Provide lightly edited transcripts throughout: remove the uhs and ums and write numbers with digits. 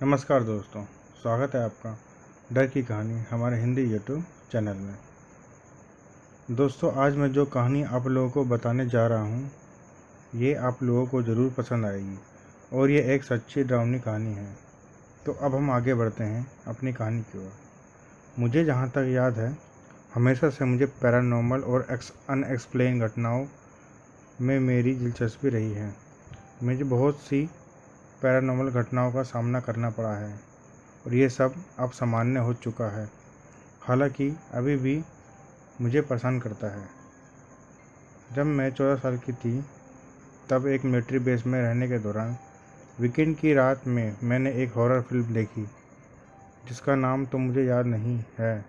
नमस्कार दोस्तों, स्वागत है आपका डर की कहानी हमारे हिंदी यूट्यूब चैनल में। दोस्तों, आज मैं जो कहानी आप लोगों को बताने जा रहा हूँ ये आप लोगों को ज़रूर पसंद आएगी और ये एक सच्ची डरावनी कहानी है। तो अब हम आगे बढ़ते हैं अपनी कहानी की ओर। मुझे जहाँ तक याद है, हमेशा से मुझे पैरानॉर्मल और अनएक्सप्लेन घटनाओं में मेरी दिलचस्पी रही है। मुझे बहुत सी पैरानॉर्मल घटनाओं का सामना करना पड़ा है और ये सब अब सामान्य हो चुका है। हालांकि अभी भी मुझे परेशान करता है। जब मैं 14 साल की थी, तब एक मिलिट्री बेस में रहने के दौरान वीकेंड की रात में मैंने एक हॉरर फिल्म देखी जिसका नाम तो मुझे याद नहीं है।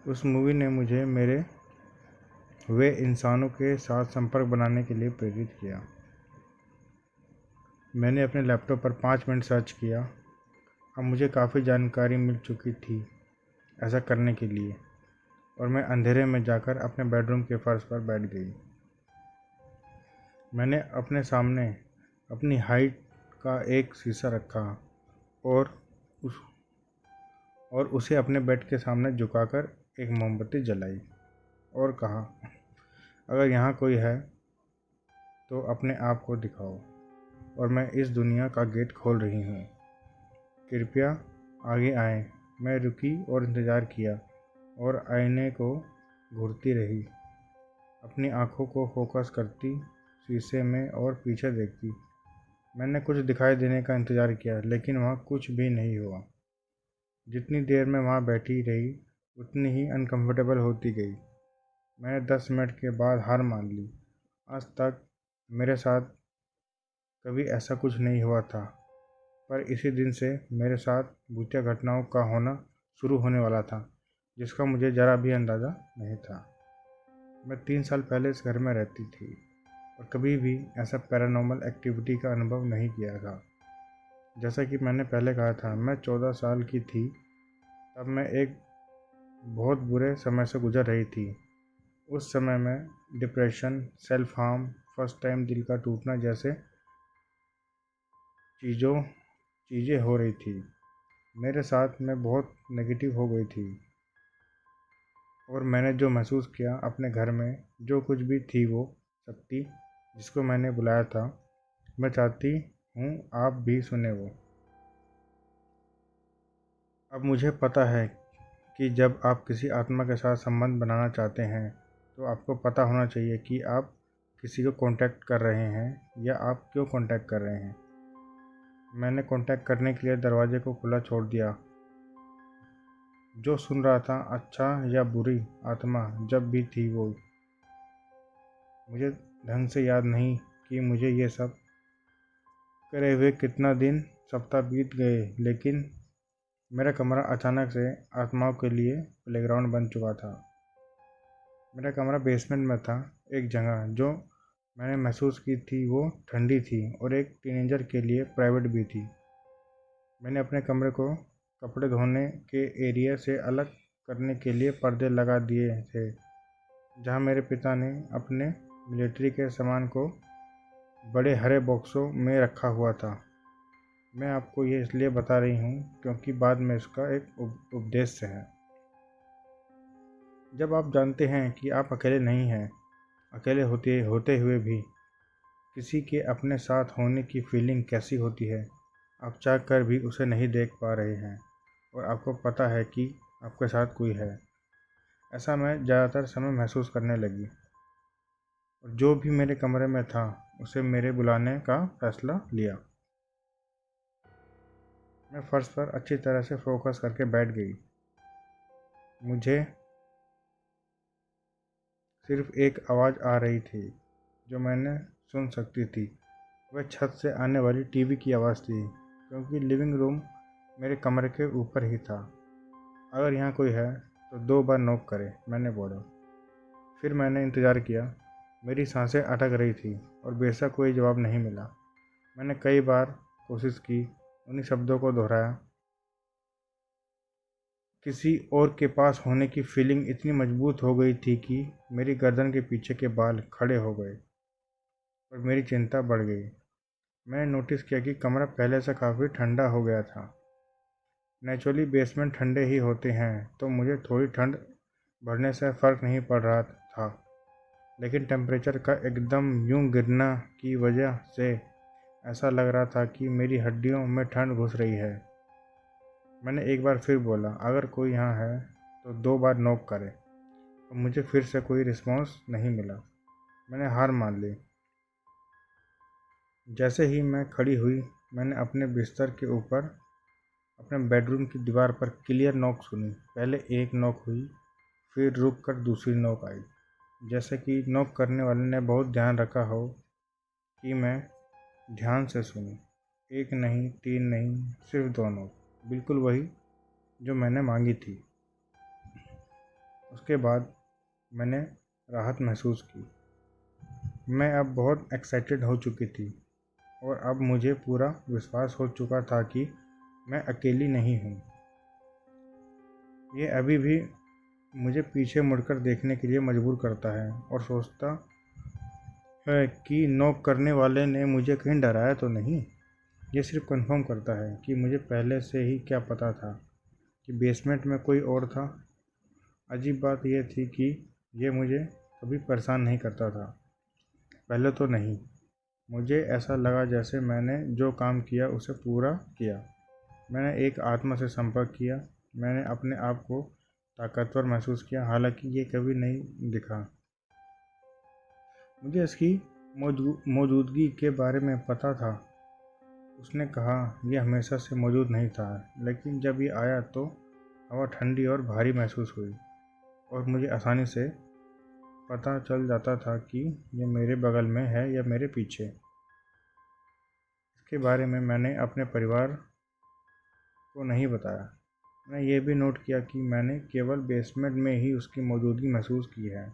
उस मूवी ने मुझे मेरे वे इंसानों के साथ संपर्क बनाने के लिए प्रेरित किया। मैंने अपने लैपटॉप पर 5 मिनट सर्च किया। अब मुझे काफ़ी जानकारी मिल चुकी थी ऐसा करने के लिए, और मैं अंधेरे में जाकर अपने बेडरूम के फर्श पर बैठ गई। मैंने अपने सामने अपनी हाइट का एक शीशा रखा और उसे अपने बेड के सामने झुकाकर एक मोमबत्ती जलाई और कहा, अगर यहाँ कोई है तो अपने आप को दिखाओ और मैं इस दुनिया का गेट खोल रही हूँ। कृपया आगे आएं। मैं रुकी और इंतज़ार किया और आईने को घूरती रही, अपनी आँखों को फोकस करती शीशे में और पीछे देखती। मैंने कुछ दिखाई देने का इंतज़ार किया, लेकिन वहाँ कुछ भी नहीं हुआ। जितनी देर मैं वहाँ बैठी रही, उतनी ही अनकंफर्टेबल होती गई। मैंने 10 मिनट के बाद हार मान ली। आज तक मेरे साथ कभी ऐसा कुछ नहीं हुआ था, पर इसी दिन से मेरे साथ भूतिया घटनाओं का होना शुरू होने वाला था, जिसका मुझे ज़रा भी अंदाज़ा नहीं था। मैं 3 साल पहले इस घर में रहती थी और कभी भी ऐसा पैरानॉर्मल एक्टिविटी का अनुभव नहीं किया था। जैसा कि मैंने पहले कहा था, मैं 14 साल की थी। तब मैं एक बहुत बुरे समय से गुजर रही थी। उस समय में depression, self harm, first time दिल का टूटना जैसे चीज़ें हो रही थी। मेरे साथ मैं बहुत नेगेटिव हो गई थी और मैंने जो महसूस किया अपने घर में, जो कुछ भी थी वो शक्ति जिसको मैंने बुलाया था, मैं चाहती हूँ आप भी सुने वो। अब मुझे पता है कि जब आप किसी आत्मा के साथ संबंध बनाना चाहते हैं तो आपको पता होना चाहिए कि आप किसी को कांटेक्ट कर रहे हैं या आप क्यों कांटेक्ट कर रहे हैं। मैंने कांटेक्ट करने के लिए दरवाजे को खुला छोड़ दिया। जो सुन रहा था, अच्छा या बुरी आत्मा जब भी थी वो, मुझे ढंग से याद नहीं कि मुझे ये सब करे हुए कितना दिन, सप्ताह बीत गए, लेकिन मेरा कमरा अचानक से आत्माओं के लिए प्लेग्राउंड बन चुका था। मेरा कमरा बेसमेंट में था, एक जगह जो मैंने महसूस की थी वो ठंडी थी और एक टीनेजर के लिए प्राइवेट भी थी। मैंने अपने कमरे को कपड़े धोने के एरिया से अलग करने के लिए पर्दे लगा दिए थे, जहाँ मेरे पिता ने अपने मिलिट्री के सामान को बड़े हरे बॉक्सों में रखा हुआ था। मैं आपको ये इसलिए बता रही हूँ क्योंकि बाद में इसका एक उद्देश्य है। जब आप जानते हैं कि आप अकेले नहीं हैं, अकेले होते हुए भी किसी के अपने साथ होने की फीलिंग कैसी होती है। आप चाह कर भी उसे नहीं देख पा रहे हैं और आपको पता है कि आपके साथ कोई है। ऐसा मैं ज़्यादातर समय महसूस करने लगी और जो भी मेरे कमरे में था उसे मेरे बुलाने का फैसला लिया। मैं फर्श पर अच्छी तरह से फोकस करके बैठ गई। मुझे सिर्फ एक आवाज़ आ रही थी जो मैंने सुन सकती थी। वह छत से आने वाली टीवी की आवाज़ थी, क्योंकि लिविंग रूम मेरे कमरे के ऊपर ही था। अगर यहाँ कोई है तो 2 बार नॉक करे, मैंने बोला। फिर मैंने इंतज़ार किया। मेरी सांसें अटक रही थी और बेशक कोई जवाब नहीं मिला। मैंने कई बार कोशिश की, उन्हीं शब्दों को दोहराया। किसी और के पास होने की फीलिंग इतनी मजबूत हो गई थी कि मेरी गर्दन के पीछे के बाल खड़े हो गए और मेरी चिंता बढ़ गई। मैंने नोटिस किया कि कमरा पहले से काफ़ी ठंडा हो गया था। नेचुरली बेसमेंट ठंडे ही होते हैं, तो मुझे थोड़ी ठंड बढ़ने से फ़र्क नहीं पड़ रहा था, लेकिन टेम्परेचर का एकदम यूं गिरना की वजह से ऐसा लग रहा था कि मेरी हड्डियों में ठंड घुस रही है। मैंने एक बार फिर बोला, अगर कोई यहाँ है तो 2 बार नॉक करे। तो मुझे फिर से कोई रिस्पॉन्स नहीं मिला। मैंने हार मान ली। जैसे ही मैं खड़ी हुई, मैंने अपने बिस्तर के ऊपर अपने बेडरूम की दीवार पर क्लियर नॉक सुनी। पहले एक नॉक हुई, फिर रुक कर दूसरी नॉक आई, जैसे कि नॉक करने वाले ने बहुत ध्यान रखा हो कि मैं ध्यान से सुनी। 1 नहीं, 3 नहीं, सिर्फ 2 नॉक, बिल्कुल वही जो मैंने मांगी थी। उसके बाद मैंने राहत महसूस की। मैं अब बहुत एक्साइटेड हो चुकी थी और अब मुझे पूरा विश्वास हो चुका था कि मैं अकेली नहीं हूँ। ये अभी भी मुझे पीछे मुड़कर देखने के लिए मजबूर करता है और सोचता है कि नॉक करने वाले ने मुझे कहीं डराया तो नहीं। ये सिर्फ कंफर्म करता है कि मुझे पहले से ही क्या पता था कि बेसमेंट में कोई और था। अजीब बात यह थी कि ये मुझे कभी परेशान नहीं करता था। पहले तो नहीं। मुझे ऐसा लगा जैसे मैंने जो काम किया उसे पूरा किया। मैंने एक आत्मा से संपर्क किया। मैंने अपने आप को ताकतवर महसूस किया, हालांकि ये कभी नहीं दिखा। मुझे इसकी मौजूदगी के बारे में पता था। उसने कहा यह हमेशा से मौजूद नहीं था, लेकिन जब ये आया तो हवा ठंडी और भारी महसूस हुई और मुझे आसानी से पता चल जाता था कि ये मेरे बगल में है या मेरे पीछे। इसके बारे में मैंने अपने परिवार को नहीं बताया। मैंने ये भी नोट किया कि मैंने केवल बेसमेंट में ही उसकी मौजूदगी महसूस की है,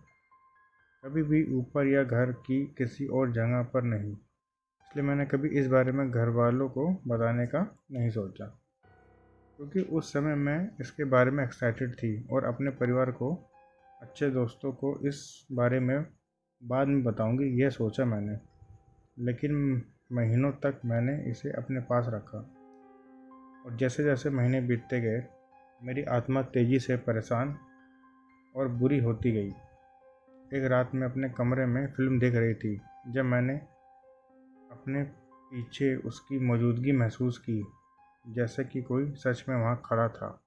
कभी भी ऊपर या घर की किसी और जगह पर नहीं। इसलिए मैंने कभी इस बारे में घर वालों को बताने का नहीं सोचा, क्योंकि उस समय मैं इसके बारे में एक्साइटेड थी और अपने परिवार को, अच्छे दोस्तों को इस बारे में बाद में बताऊंगी, यह सोचा मैंने। लेकिन महीनों तक मैंने इसे अपने पास रखा और जैसे जैसे महीने बीतते गए, मेरी आत्मा तेज़ी से परेशान और बुरी होती गई। एक रात मैं अपने कमरे में फ़िल्म देख रही थी जब मैंने अपने पीछे उसकी मौजूदगी महसूस की, जैसे कि कोई सच में वहाँ खड़ा था।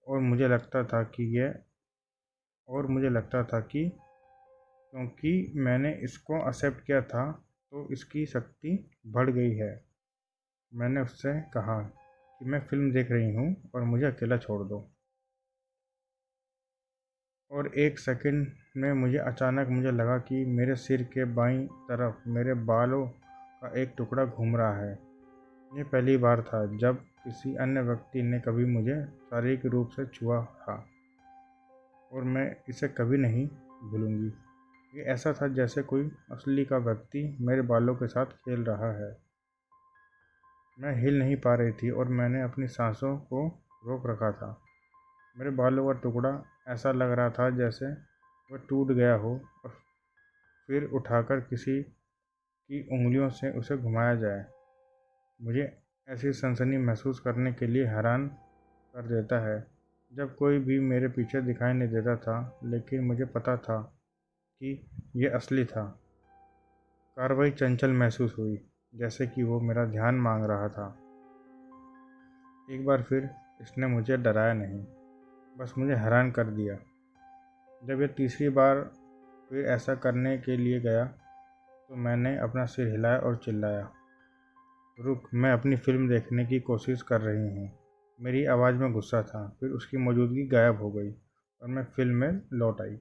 और मुझे लगता था कि क्योंकि मैंने इसको एक्सेप्ट किया था तो इसकी शक्ति बढ़ गई है। मैंने उससे कहा कि मैं फ़िल्म देख रही हूँ और मुझे अकेला छोड़ दो। और एक सेकंड में मुझे लगा कि मेरे सिर के बाईं तरफ मेरे बालों का एक टुकड़ा घूम रहा है। ये पहली बार था जब किसी अन्य व्यक्ति ने कभी मुझे शारीरिक रूप से छुआ था और मैं इसे कभी नहीं भूलूंगी। ये ऐसा था जैसे कोई असली का व्यक्ति मेरे बालों के साथ खेल रहा है। मैं हिल नहीं पा रही थी और मैंने अपनी सांसों को रोक रखा था। मेरे बालों का टुकड़ा ऐसा लग रहा था जैसे वह टूट गया हो और फिर उठाकर किसी की उंगलियों से उसे घुमाया जाए। मुझे ऐसी सनसनी महसूस करने के लिए हैरान कर देता है जब कोई भी मेरे पीछे दिखाई नहीं देता था, लेकिन मुझे पता था कि यह असली था। कार्रवाई चंचल महसूस हुई, जैसे कि वो मेरा ध्यान मांग रहा था। एक बार फिर इसने मुझे डराया नहीं, बस मुझे हैरान कर दिया। जब यह तीसरी बार फिर ऐसा करने के लिए गया तो मैंने अपना सिर हिलाया और चिल्लाया, रुक, मैं अपनी फ़िल्म देखने की कोशिश कर रही हूँ। मेरी आवाज़ में गुस्सा था। फिर उसकी मौजूदगी गायब हो गई और मैं फिल्म में लौट आई।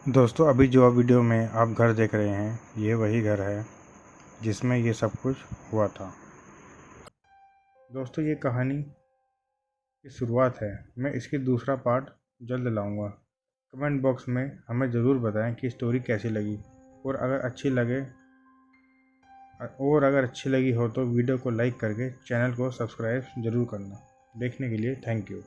दोस्तों, अभी जो वीडियो में आप घर देख रहे हैं, ये वही घर है जिसमें ये सब कुछ हुआ था। दोस्तों, ये कहानी की शुरुआत है। मैं इसकी दूसरा पार्ट जल्द लाऊंगा। कमेंट बॉक्स में हमें ज़रूर बताएं कि स्टोरी कैसी लगी और अगर अच्छी लगी हो तो वीडियो को लाइक करके चैनल को सब्सक्राइब ज़रूर करना। देखने के लिए थैंक यू।